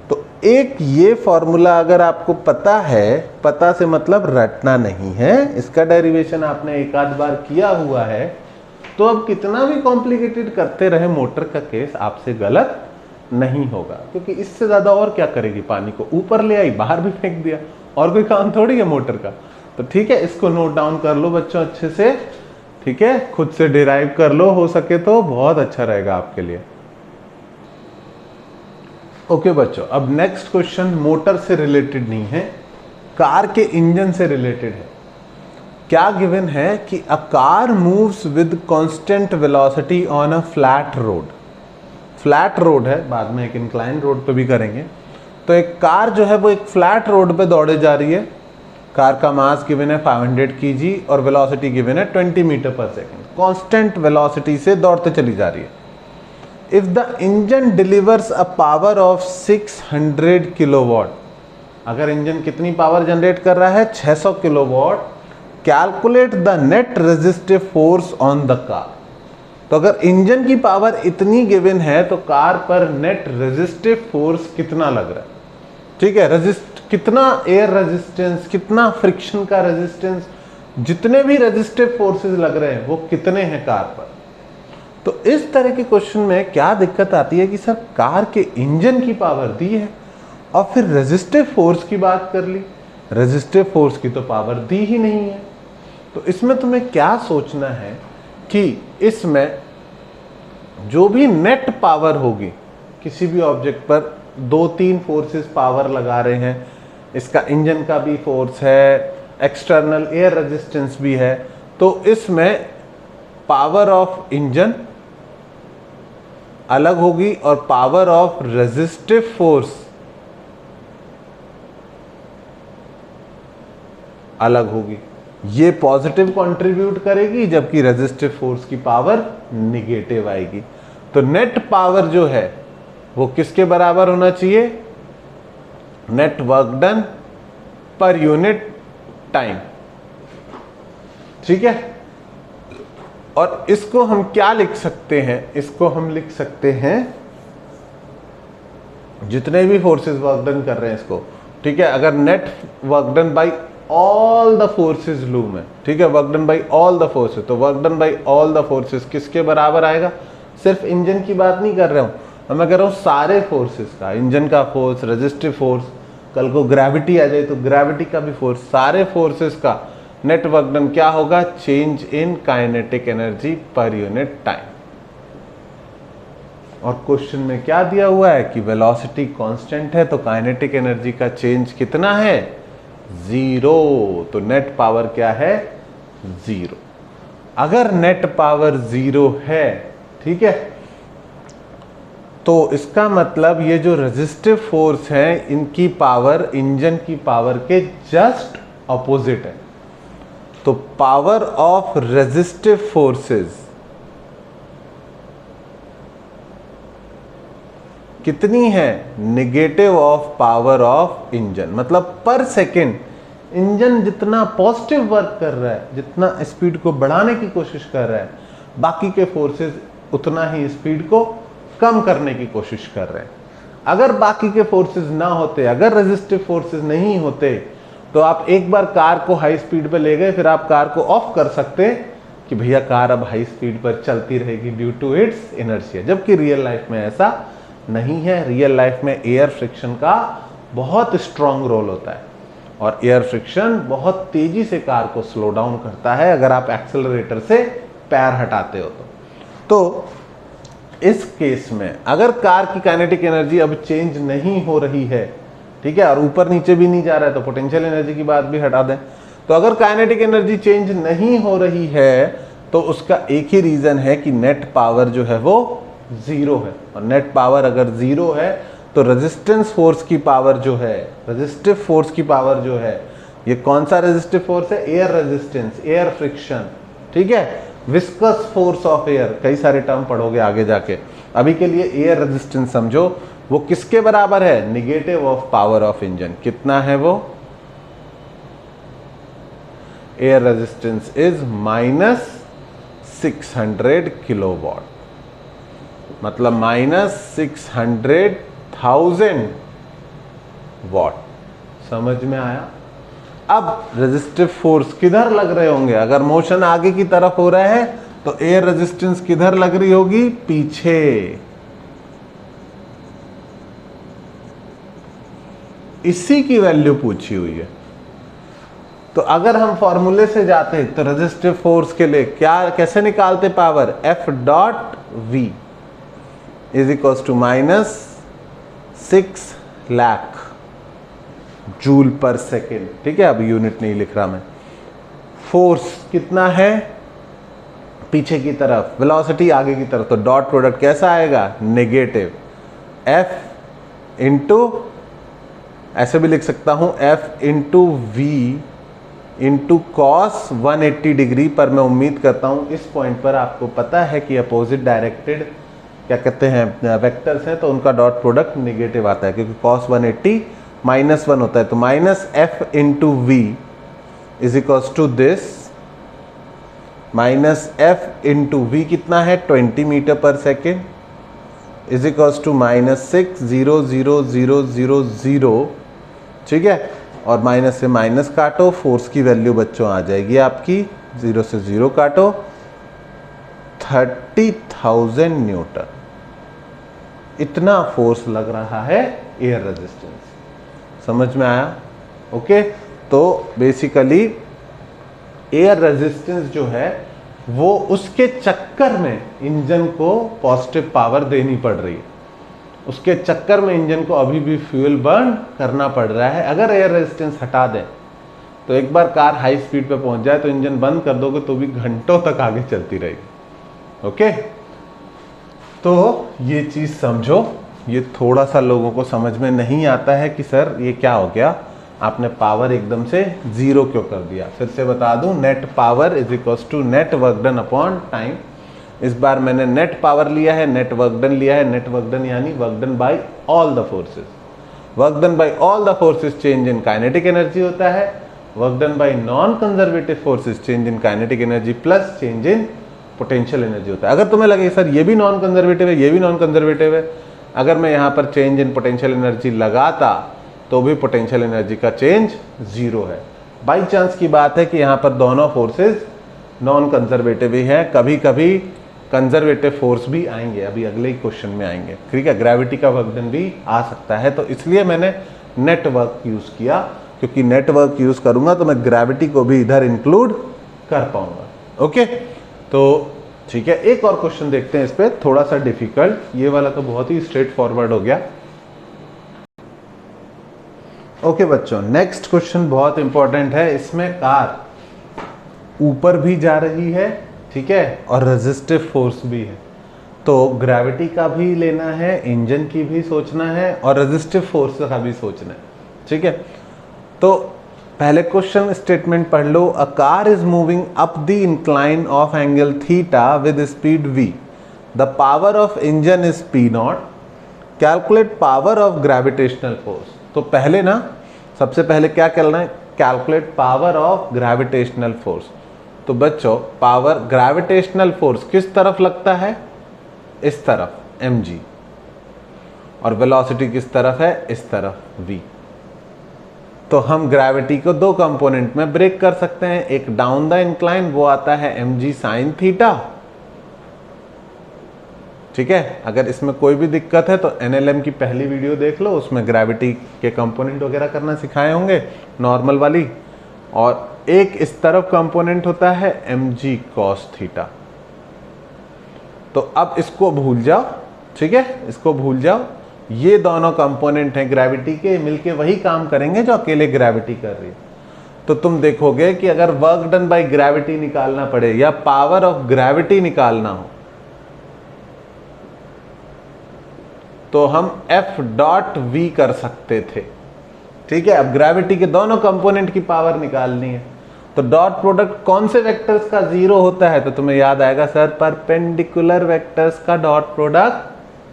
तो एक ये फॉर्मूला अगर आपको पता है, पता से मतलब रटना नहीं है, इसका डेरिवेशन आपने एक आध बार किया हुआ है, तो अब कितना भी कॉम्प्लिकेटेड करते रहे मोटर का केस आपसे गलत नहीं होगा, क्योंकि इससे ज्यादा और क्या करेगी, पानी को ऊपर ले आई बाहर भी फेंक दिया, और कोई काम थोड़ी है मोटर का। तो ठीक है, इसको नोट डाउन कर लो बच्चों अच्छे से, ठीक है, खुद से डिराइव कर लो, हो सके तो बहुत अच्छा रहेगा आपके लिए। ओके बच्चों, अब नेक्स्ट क्वेश्चन मोटर से रिलेटेड नहीं है, कार के इंजन से रिलेटेड है। क्या गिवन है कि a car moves with constant velocity on a flat road. Flat road है, बाद में एक इंक्लाइन रोड पे भी करेंगे। तो एक कार जो है वो एक फ्लैट रोड पे दौड़े जा रही है। कार का मास गिवन है 500 kg और वेलोसिटी गिवन है 20 metre per second. Constant velocity से दौड़ते चली जा रही है। If the engine delivers a power of 600 kilowatt, अगर इंजन कितनी पावर जनरेट कर रहा है, 600 kilowatt, calculate the net resistive force on the car. तो अगर इंजन की पावर इतनी गिवन है तो कार पर नेट रेजिस्टिव फोर्स कितना लग रहा है, ठीक है, कितना एयर रेजिस्टेंस, कितना फ्रिक्शन का रेजिस्टेंस, जितने भी रेजिस्टिव फोर्सेस लग रहे हैं वो कितने हैं कार पर। तो इस तरह के क्वेश्चन में क्या दिक्कत आती है कि सर कार के इंजन की पावर दी है और फिर रेजिस्टिव फोर्स की बात कर ली, रेजिस्टिव फोर्स की तो पावर दी ही नहीं है। तो इसमें तुम्हें क्या सोचना है कि इसमें जो भी नेट पावर होगी किसी भी ऑब्जेक्ट पर, 2-3 फोर्सेस पावर लगा रहे हैं, इसका इंजन का भी फोर्स है, एक्सटर्नल एयर रेजिस्टेंस भी है, तो इसमें पावर ऑफ इंजन अलग होगी और पावर ऑफ रेजिस्टिव फोर्स अलग होगी। ये पॉजिटिव कंट्रीब्यूट करेगी जबकि रेजिस्टिव फोर्स की पावर निगेटिव आएगी। तो नेट पावर जो है वो किसके बराबर होना चाहिए, net work done per unit time, ठीक है। और इसको हम क्या लिख सकते हैं, इसको हम लिख सकते हैं जितने भी फोर्सेस वर्क डन कर रहे हैं इसको, ठीक है, अगर net work done by all the forces लूं मैं, ठीक है, work done by all the forces, तो work done by all the forces किसके बराबर आएगा, सिर्फ इंजन की बात नहीं कर रहा हूं मैं कह रहा हूं सारे फोर्सेस का, इंजन का फोर्स, रेजिस्टिव फोर्स, कल को ग्रेविटी आ जाए तो ग्रेविटी का भी फोर्स, सारे फोर्सेस का नेट वर्क डन क्या होगा, चेंज इन काइनेटिक एनर्जी पर यूनिट टाइम। और क्वेश्चन में क्या दिया हुआ है कि वेलोसिटी कांस्टेंट है तो काइनेटिक एनर्जी का चेंज कितना है, 0। तो नेट पावर क्या है, 0। अगर नेट पावर 0 है, ठीक है, तो इसका मतलब ये जो रेजिस्टिव फोर्स है इनकी पावर इंजन की पावर के जस्ट ऑपोजिट है। तो पावर ऑफ रेजिस्टिव फोर्सेस कितनी है, negative of power of engine. मतलब पर सेकेंड इंजन जितना पॉजिटिव वर्क कर रहा है, जितना स्पीड को बढ़ाने की कोशिश कर रहा है, बाकी के फोर्सेस उतना ही स्पीड को कम करने की कोशिश कर रहे हैं। अगर बाकी के फोर्सेस ना होते, अगर रेजिस्टिव फोर्सेस नहीं होते, तो आप एक बार कार को हाई स्पीड पे ले गए, फिर आप कार को ऑफ कर सकते कि भैया कार अब हाई स्पीड पर चलती रहेगी ड्यू टू इट्स इनर्शिया। जबकि रियल लाइफ में ऐसा नहीं है। रियल लाइफ में एयर फ्रिक्शन का बहुत स्ट्रॉन्ग रोल होता है और एयर फ्रिक्शन बहुत तेजी से कार को स्लो डाउन करता है अगर आप एक्सेलरेटर से पैर हटाते हो तो इस केस में अगर कार की काइनेटिक एनर्जी अब चेंज नहीं हो रही है, ठीक है, और ऊपर नीचे भी नहीं जा रहा है, तो पोटेंशियल एनर्जी की बात भी हटा दें, तो अगर काइनेटिक एनर्जी चेंज नहीं हो रही है तो उसका एक ही रीजन है कि नेट पावर जो है वो 0 है। और नेट पावर अगर 0 है तो रेजिस्टेंस फोर्स की पावर जो है, रेजिस्टिव फोर्स की पावर जो है, ये कौन सा रेजिस्टिव फोर्स है, एयर रेजिस्टेंस, एयर फ्रिक्शन, ठीक है, विस्कस फोर्स ऑफ एयर, कई सारे टर्म पढ़ोगे आगे जाके। अभी के लिए एयर रेजिस्टेंस समझो, वो किसके बराबर है, negative of power of engine. कितना है वो, एयर रेजिस्टेंस इज -600 किलोवाट, मतलब -600,000 वाट। समझ में आया। अब रेजिस्टिव फोर्स किधर लग रहे होंगे, अगर मोशन आगे की तरफ हो रहा है तो एयर रेजिस्टेंस किधर लग रही होगी, पीछे। इसी की वैल्यू पूछी हुई है। तो अगर हम फॉर्मूले से जाते तो रेजिस्टिव फोर्स के लिए क्या कैसे निकालते power, F.V is equals to -6 lakh joule per second, ठीक है, अब यूनिट नहीं लिख रहा मैं। फोर्स कितना है, पीछे की तरफ, वेलोसिटी आगे की तरफ, तो डॉट प्रोडक्ट कैसा आएगा, नेगेटिव एफ इंटू, ऐसे भी लिख सकता हूं f into v into cos 180 degree. पर मैं उम्मीद करता हूं इस पॉइंट पर आपको पता है कि अपोजिट डायरेक्टेड क्या कहते हैं वेक्टर्स हैं, तो उनका डॉट प्रोडक्ट नेगेटिव आता है क्योंकि cos 180 -1 होता है। तो minus f into v is equals to this, minus f into v कितना है 20 metre per second is equals to -6000000, ठीक है। और माइनस से माइनस काटो, फोर्स की वैल्यू बच्चों आ जाएगी आपकी, 0 से 0 काटो, 30,000 न्यूटन। इतना फोर्स लग रहा है एयर रेजिस्टेंस। समझ में आया? ओके, तो बेसिकली एयर रेजिस्टेंस जो है वो उसके चक्कर में इंजन को पॉजिटिव पावर देनी पड़ रही है, उसके चक्कर में इंजन को अभी भी फ्यूल बर्न करना पड़ रहा है। अगर एयर रेजिस्टेंस हटा दें तो एक बार कार हाई स्पीड पे पहुंच जाए तो इंजन बंद कर दोगे तो भी घंटों तक आगे चलती रहेगी। ओके, तो ये चीज समझो। ये थोड़ा सा लोगों को समझ में नहीं आता है कि सर ये क्या हो गया, आपने पावर एकदम से जीरो क्यों कर दिया। फिर से बता दूं, net power is equals to net work done upon time. इस बार मैंने नेट पावर लिया है, नेट वर्क डन लिया है। नेट वर्क डन यानी work done by all the forces. Work done by all the forces change in kinetic energy होता है। Work done by non conservative forces change in kinetic energy plus change in potential energy होता है। अगर तुम्हें लगे sir ये भी non conservative है, ये भी नॉन कंजर्वेटिव है, अगर मैं यहाँ पर चेंज इन पोटेंशियल एनर्जी लगाता तो भी पोटेंशियल एनर्जी का चेंज जीरो है। बाई चांस की बात है कि यहाँ पर दोनों फोर्सेस नॉन कंजर्वेटिव ही हैं, कभी कभी कंजर्वेटिव फोर्स भी आएंगे, अभी अगले ही क्वेश्चन में आएंगे, ठीक है। ग्रेविटी का वर्क डन भी आ सकता है, तो इसलिए मैंने नेटवर्क यूज किया, क्योंकि नेटवर्क यूज करूंगा तो मैं ग्रेविटी को भी इधर इंक्लूड कर पाऊंगा। ओके, तो ठीक है, एक और क्वेश्चन देखते हैं इस पे, थोड़ा सा डिफिकल्ट। ये वाला तो बहुत ही स्ट्रेट फॉरवर्ड हो गया। ओके बच्चों, नेक्स्ट क्वेश्चन बहुत इंपॉर्टेंट है। इसमें कार ऊपर भी जा रही है, ठीक है, और रेजिस्टिव फोर्स भी है, तो ग्रेविटी का भी लेना है, इंजन की भी सोचना है और रेजिस्टिव फोर्स का भी सोचना है, ठीक है। तो पहले क्वेश्चन स्टेटमेंट पढ़ लो। A car is moving up the incline of angle theta with speed v, the power of engine is p0, calculate power of gravitational force. तो पहले ना, सबसे पहले क्या करना है, calculate power of gravitational force. तो बच्चों, पावर ग्रेविटेशनल फोर्स किस तरफ लगता है, इस तरफ mg, और वेलोसिटी किस तरफ है, इस तरफ v। तो हम ग्रेविटी को दो कंपोनेंट में ब्रेक कर सकते हैं, एक डाउन द इंक्लाइन, वो आता है mg साइन थीटा, ठीक है। अगर इसमें कोई भी दिक्कत है तो NLM की पहली वीडियो देख लो, उसमें ग्रेविटी के कंपोनेंट वगैरह करना सिखाए होंगे, नॉर्मल वाली। और एक इस तरफ कंपोनेंट होता है mg cos थीटा। तो अब इसको भूल जाओ, ठीक है, इसको भूल जाओ। ये दोनों कंपोनेंट हैं ग्रेविटी के, मिलके वही काम करेंगे जो अकेले ग्रेविटी कर रही है। तो तुम देखोगे कि अगर वर्क डन बाय ग्रेविटी निकालना पड़े या पावर ऑफ ग्रेविटी निकालना हो तो हम F डॉट V कर सकते थे, ठीक है। अब ग्रेविटी के दोनों कंपोनेंट की पावर निकालनी है, तो डॉट प्रोडक्ट कौन से वेक्टर्स का जीरो होता है, तो तुम्हें याद आएगा सर परपेंडिकुलर वेक्टर्स का डॉट प्रोडक्ट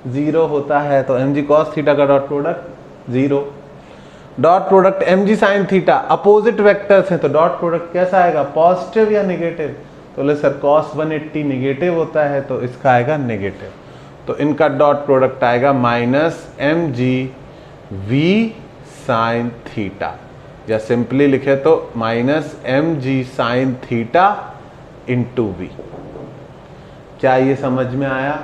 जीरो होता है। तो mg cos थीटा का dot product zero. Dot product mg sin theta, opposite vectors हैं, तो डॉट प्रोडक्ट कैसा आएगा, पॉजिटिव या नेगेटिव। तो ले सर cos 180 नेगेटिव होता है, तो इसका आएगा नेगेटिव। तो इनका डॉट प्रोडक्ट आएगा minus mg v sin theta, या सिंपली लिखे तो minus mg sin theta into v। क्या ये समझ में आया?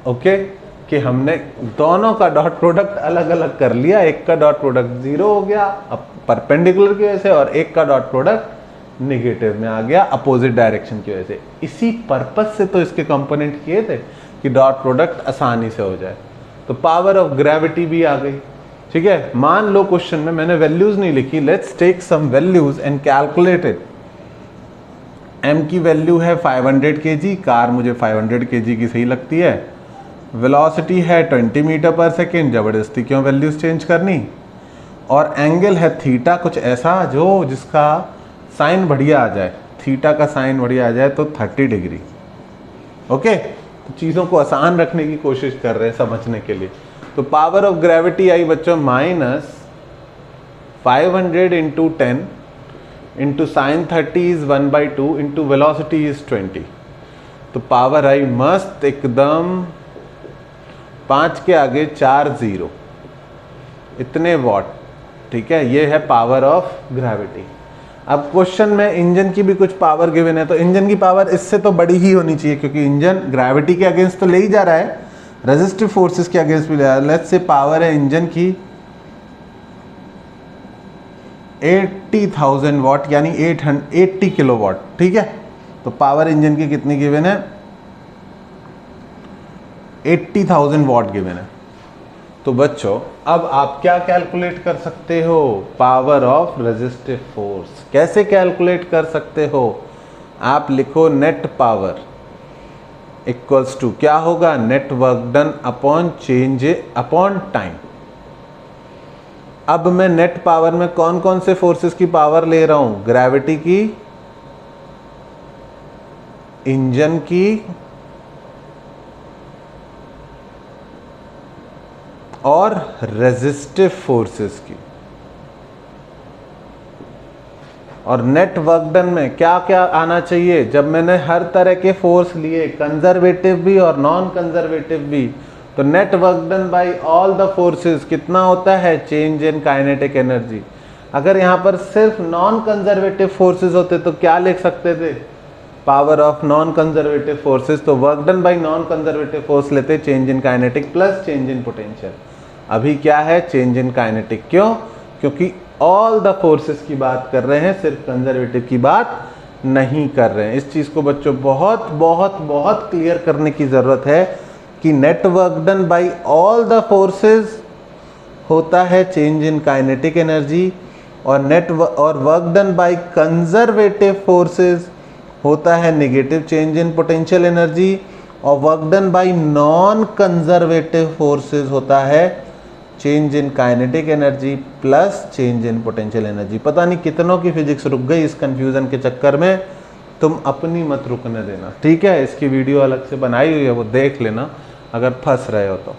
ओके, कि हमने दोनों का डॉट प्रोडक्ट अलग अलग कर लिया, एक का डॉट प्रोडक्ट जीरो हो गया अब परपेंडिकुलर की वजह से, और एक का डॉट प्रोडक्ट नेगेटिव में आ गया अपोजिट डायरेक्शन की वजह से। इसी पर्पस से तो इसके कंपोनेंट किए थे कि डॉट प्रोडक्ट आसानी से हो जाए। तो पावर ऑफ ग्रेविटी भी आ गई, ठीक है। मान लो क्वेश्चन में मैंने वैल्यूज नहीं लिखी, let's take some values and calculate it. m की वैल्यू है 500 kg, कार मुझे 500 kg की सही लगती है। वेलोसिटी है 20 मीटर पर सेकेंड, ज़बरदस्ती क्यों वैल्यूज़ चेंज करनी। और एंगल है थीटा कुछ ऐसा जो जिसका साइन बढ़िया आ जाए, थीटा का साइन बढ़िया आ जाए तो 30 डिग्री। ओके, तो चीज़ों को आसान रखने की कोशिश कर रहे हैं समझने के लिए। तो पावर ऑफ ग्रेविटी आई बच्चों -500 into 10 into sine 30 is 1/2 into velocity is 20। तो पावर आई मस्त एकदम 5 के आगे 4 0, इतने वॉट। ठीक है, ये है पावर ऑफ ग्रेविटी। अब क्वेश्चन में इंजन की भी कुछ पावर गिवन है, तो इंजन की पावर इससे तो बड़ी ही होनी चाहिए क्योंकि इंजन ग्रेविटी के अगेंस्ट तो ले ही जा रहा है, रेजिस्टिव फोर्सेस के अगेंस्ट भी ले रहा है। लेट्स से पावर है इंजन की 80,000 वॉट यानी 80 किलो वॉट। ठीक है, तो पावर इंजन की कितनी गिवन है, 80,000 वॉट गिवन है। तो बच्चों अब आप क्या कैलकुलेट कर सकते हो, पावर ऑफ रेजिस्टिव फोर्स। कैसे कैलकुलेट कर सकते हो, आप लिखो नेट पावर इक्वल्स टू क्या होगा, net work done upon change upon time. अब मैं नेट पावर में कौन कौन से फोर्सेस की पावर ले रहा हूं, ग्रेविटी की, इंजन की और रेजिस्टिव फोर्सेस की। और नेट वर्क डन में क्या क्या आना चाहिए, जब मैंने हर तरह के फोर्स लिए, कंजर्वेटिव भी और नॉन कंजर्वेटिव भी, तो net work done by all the forces कितना होता है, चेंज इन काइनेटिक एनर्जी। अगर यहाँ पर सिर्फ नॉन कंजर्वेटिव फोर्सेस होते तो क्या लिख सकते थे, power of non conservative forces. तो work done by non conservative force लेते, change in kinetic plus change in potential. अभी क्या है, चेंज इन काइनेटिक। क्यों, क्योंकि ऑल द फोर्सेस की बात कर रहे हैं, सिर्फ कंजर्वेटिव की बात नहीं कर रहे हैं। इस चीज़ को बच्चों बहुत बहुत बहुत क्लियर करने की ज़रूरत है कि net work done by all the forces होता है चेंज इन काइनेटिक एनर्जी, और work done by conservative forces होता है negative change in potential energy, और work done by non conservative forces होता है change in kinetic energy plus change in potential energy. पता नहीं कितनों की फिजिक्स रुक गई इस कंफ्यूजन के चक्कर में, तुम अपनी मत रुकने देना। ठीक है, इसकी वीडियो अलग से बनाई हुई है, वो देख लेना अगर फंस रहे हो तो।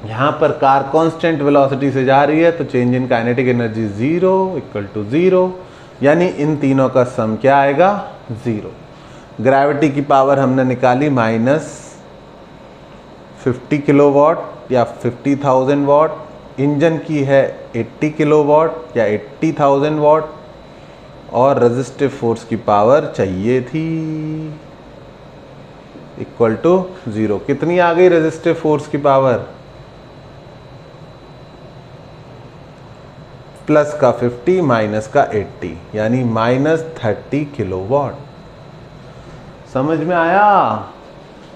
यहाँ पर कार कांस्टेंट वेलोसिटी से जा रही है तो change in kinetic energy 0 equal to 0, यानी इन तीनों का सम क्या आएगा, 0। ग्रेविटी की पावर हमने निकाली -50 किलोवाट या 50,000 वॉट, इंजन की है 80 किलोवाट या 80,000 वॉट, और रेजिस्टिव फोर्स की पावर चाहिए थी इक्वल टू 0। कितनी आ गई रेजिस्टिव फोर्स की पावर, प्लस का 50 माइनस का 80 यानी -30 किलोवाट। समझ में आया।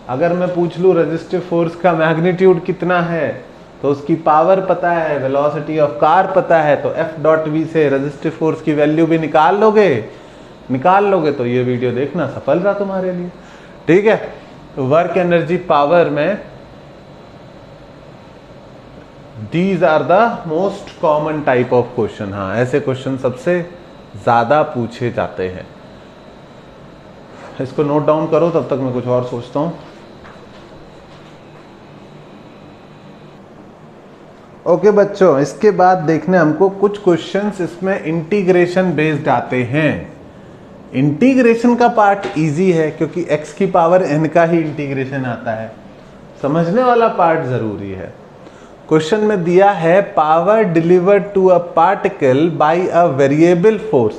अगर मैं पूछ लूँ रेजिस्टिव फोर्स का मैग्नीट्यूड कितना है तो उसकी पावर पता है, वेलोसिटी ऑफ कार पता है, तो F.V से रेजिस्टिव फोर्स की वैल्यू भी निकाल लोगे तो ये वीडियो देखना सफल रहा तुम्हारे लिए। ठीक है, तो वर्क एनर्जी पावर में these are the most common type of question. हाँ, ऐसे क्वेश्चन सबसे ज्यादा पूछे जाते हैं। इसको नोट डाउन करो, तब तक मैं कुछ और सोचता हूं। ओके बच्चों, इसके बाद देखने हमको कुछ क्वेश्चंस इसमें इंटीग्रेशन बेस्ड आते हैं। इंटीग्रेशन का पार्ट इजी है क्योंकि x की पावर n का ही इंटीग्रेशन आता है। समझने वाला पार्ट जरूरी है। क्वेश्चन में दिया है power delivered to a particle by a variable force.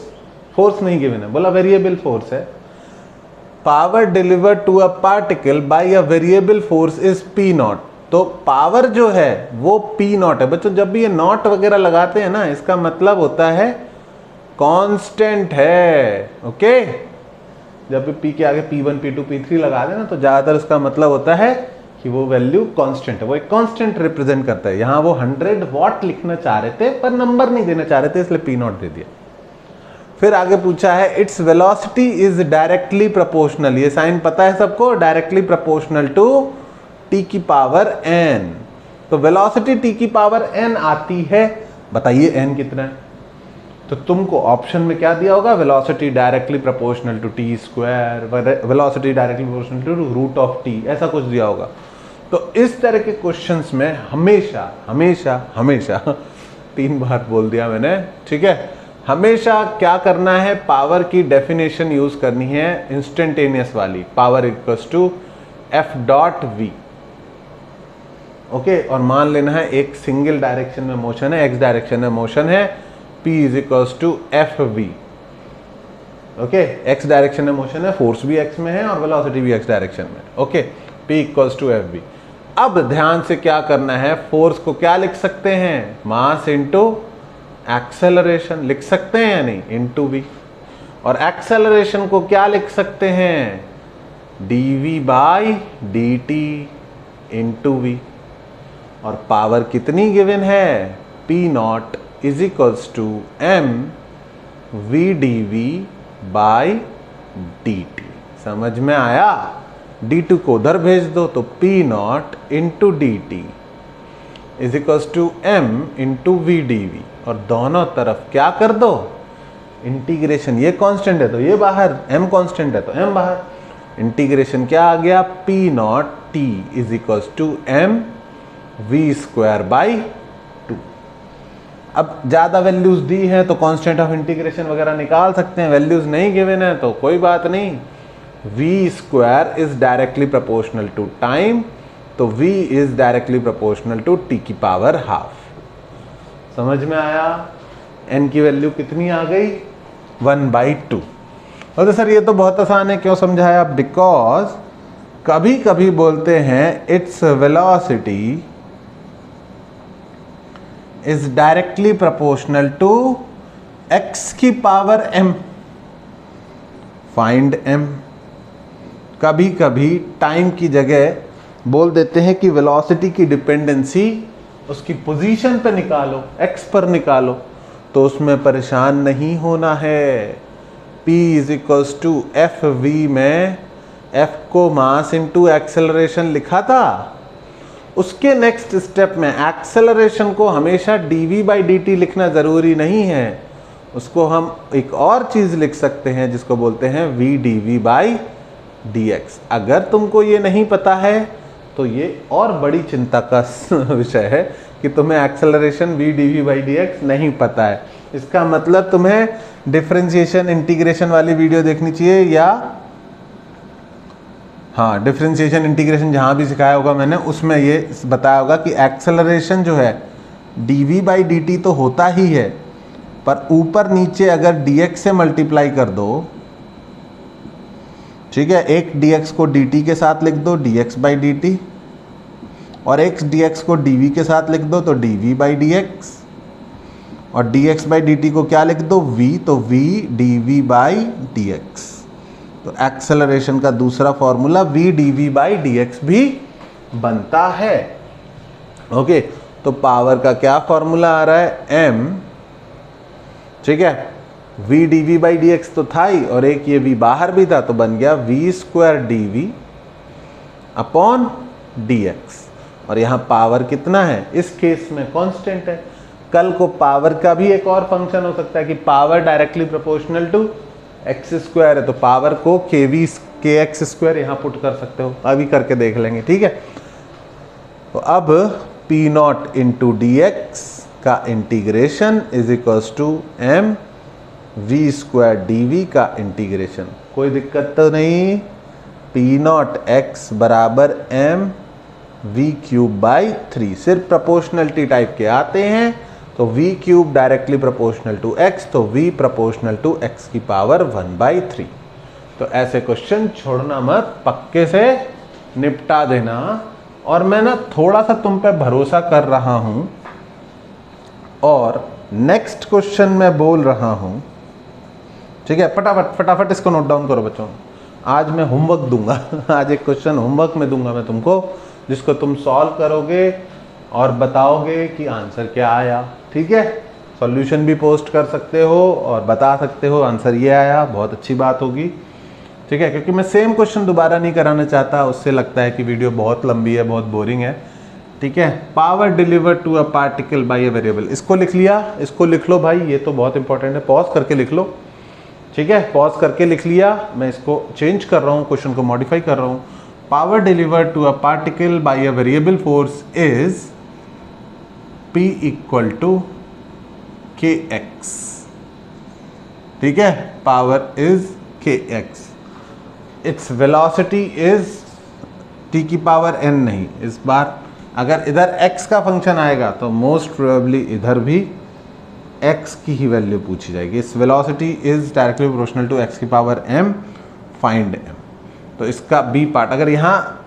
Force नहीं गिवन है, बोला वेरिएबल फोर्स है। Power delivered to a particle by a variable force is P0। तो पावर जो है वो P0 है। बच्चों जब भी ये नॉट वगैरह लगाते हैं ना, इसका मतलब होता है कांस्टेंट है। ओके, जब भी P के आगे P1 P2 P3 लगा देना तो ज्यादातर उसका मतलब होता है कि वो वैल्यू कांस्टेंट है, वो एक कांस्टेंट रिप्रेजेंट करता है। यहाँ वो 100 वॉट लिखना चाह रहे थे पर नंबर नहीं देना चाह रहे थे, इसलिए P0 दे दिया। फिर आगे पूछा है it's velocity is directly proportional, ये साइन पता है सबको, डायरेक्टली प्रोपोर्शनल टू टी की पावर n। तो वेलोसिटी टी की पावर n आती है, बताइए n कितना है। तो तुमको ऑप्शन में क्या दिया होगा, velocity directly proportional to t square, velocity directly proportional to root of t, ऐसा कुछ दिया होगा। तो इस तरह के क्वेश्चंस में हमेशा हमेशा हमेशा 3 बार बोल दिया मैंने, ठीक है, हमेशा क्या करना है, पावर की डेफिनेशन यूज करनी है इंस्टेंटेनियस वाली, power equals to f dot v. Okay, और मान लेना है एक सिंगल डायरेक्शन में मोशन है, एक्स डायरेक्शन में मोशन है, P is equals to f v. Okay, x direction में मोशन है, फोर्स भी एक्स में है और वेलोसिटी भी एक्स डायरेक्शन में। Okay, P equals to f v. अब ध्यान से क्या करना है, फोर्स को क्या लिख सकते हैं, मास इंटू एक्सेलरेशन लिख सकते हैं या नहीं, इंटू वी। और एक्सेलरेशन को क्या लिख सकते हैं, dv by d t into v. और पावर कितनी गिवन है, P naught is equals to m v d v by d t. समझ में आया, d2 को उधर भेज दो तो P naught into d t is equals to m into v d v, और दोनों तरफ क्या कर दो, इंटीग्रेशन, ये कांस्टेंट है तो ये बाहर, m कांस्टेंट है तो m बाहर, इंटीग्रेशन क्या आ गया, P naught t is equals to m we square by 2। अब ज्यादा वैल्यूज दी है तो कांस्टेंट ऑफ इंटीग्रेशन वगैरह निकाल सकते हैं, वैल्यूज नहीं गिवन है तो कोई बात नहीं। V square is directly proportional to time, तो v is directly proportional to t की पावर हाफ। समझ में आया, n की वैल्यू कितनी आ गई, 1/2। और तो सर ये तो बहुत आसान है, क्यों समझाया, बिकॉज कभी कभी बोलते हैं its velocity is directly proportional to x की पावर m, फाइंड m। कभी कभी टाइम की जगह बोल देते हैं कि वेलोसिटी की डिपेंडेंसी उसकी पोजीशन पे निकालो, x पर निकालो, तो उसमें परेशान नहीं होना है। P is equals to f v में f को मास इंटू एक्सेलरेशन लिखा था, उसके नेक्स्ट स्टेप में एक्सेलरेशन को हमेशा dv बाई dt लिखना ज़रूरी नहीं है, उसको हम एक और चीज़ लिख सकते हैं जिसको बोलते हैं v dv बाई dx। अगर तुमको ये नहीं पता है तो ये और बड़ी चिंता का विषय है कि तुम्हें acceleration v dv by dx नहीं पता है। इसका मतलब तुम्हें डिफरेंशिएशन इंटीग्रेशन वाली वीडियो देखनी चाहिए, या हाँ डिफरेंशिएशन इंटीग्रेशन जहाँ भी सिखाया होगा मैंने उसमें ये बताया होगा कि एक्सेलरेशन जो है dv बाई dt तो होता ही है, पर ऊपर नीचे अगर dx से मल्टीप्लाई कर दो, ठीक है, एक dx को dt के साथ लिख दो dx बाई dt, और एक dx को dv के साथ लिख दो तो dv बाई dx, और dx बाई dt को क्या लिख दो v, तो v dv बाई dx। तो एक्सेलरेशन का दूसरा formula v dv by dx भी बनता है। ओके, तो पावर का क्या फॉर्मूला आ रहा है, m, ठीक है, v dv बाई dx तो था ही, और एक ये v बाहर भी था तो बन गया v square dv upon dx। और यहाँ पावर कितना है, इस केस में कांस्टेंट है। कल को पावर का भी एक और फंक्शन हो सकता है कि power directly proportional to x square है, तो पावर को के एक्स स्क्वायर यहाँ पुट कर सकते हो, अभी करके देख लेंगे, ठीक है। तो अब P naught into D X का integration is equals to m we square D V का इंटीग्रेशन, कोई दिक्कत तो नहीं। P नॉट एक्स बराबर m वी क्यूब बाई 3, सिर्फ प्रोपोर्शनलिटी टाइप के आते हैं, तो v cube directly proportional to x, तो v प्रोपोर्शनल टू x की पावर 1/3। तो ऐसे क्वेश्चन छोड़ना मत, पक्के से निपटा देना। और मैं ना थोड़ा सा तुम पे भरोसा कर रहा हूं, और नेक्स्ट क्वेश्चन मैं बोल रहा हूं, ठीक है, फटाफट फटाफट इसको नोट डाउन करो बच्चों। आज मैं होमवर्क दूंगा आज एक क्वेश्चन होमवर्क में दूंगा मैं तुमको, जिसको तुम सॉल्व करोगे और बताओगे कि आंसर क्या आया, ठीक है। सॉल्यूशन भी पोस्ट कर सकते हो और बता सकते हो आंसर ये आया, बहुत अच्छी बात होगी, ठीक है, क्योंकि मैं सेम क्वेश्चन दोबारा नहीं कराना चाहता, उससे लगता है कि वीडियो बहुत लंबी है, बहुत बोरिंग है, ठीक है। Power delivered to a particle by a variable, इसको लिख लिया, इसको लिख लो भाई, ये तो बहुत इंपॉर्टेंट है, पॉज करके लिख लो, ठीक है, पॉज करके लिख लिया। मैं इसको चेंज कर रहा हूँ, क्वेश्चन को मॉडिफाई कर रहा हूँ। Power delivered to a particle by a variable force is P equal to kx, ठीक है, power is kx, its velocity is t की पावर n नहीं, इस बार अगर इधर x का फंक्शन आएगा तो मोस्ट प्रोबेबली इधर भी x की ही वैल्यू पूछी जाएगी। इस velocity is directly proportional to x की पावर m, फाइंड m। तो इसका b पार्ट, अगर यहाँ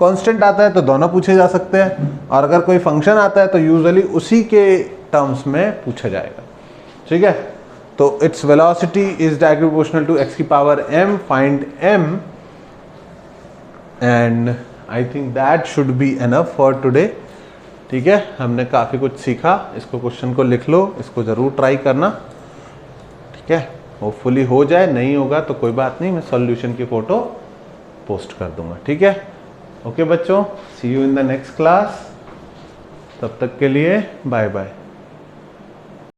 कांस्टेंट आता है तो दोनों पूछे जा सकते हैं, और अगर कोई फंक्शन आता है तो यूजुअली उसी के टर्म्स में पूछा जाएगा, ठीक है। तो its velocity is directly proportional to x की power m, find m, and I think that should be enough for today, ठीक है। हमने काफ़ी कुछ सीखा, इसको क्वेश्चन को लिख लो, इसको ज़रूर ट्राई करना, ठीक है, होपफुली हो जाए, नहीं होगा तो कोई बात नहीं, मैं सॉल्यूशन की फ़ोटो पोस्ट कर दूंगा, ठीक है। ओके बच्चों, see you in the next class, तब तक के लिए बाय बाय।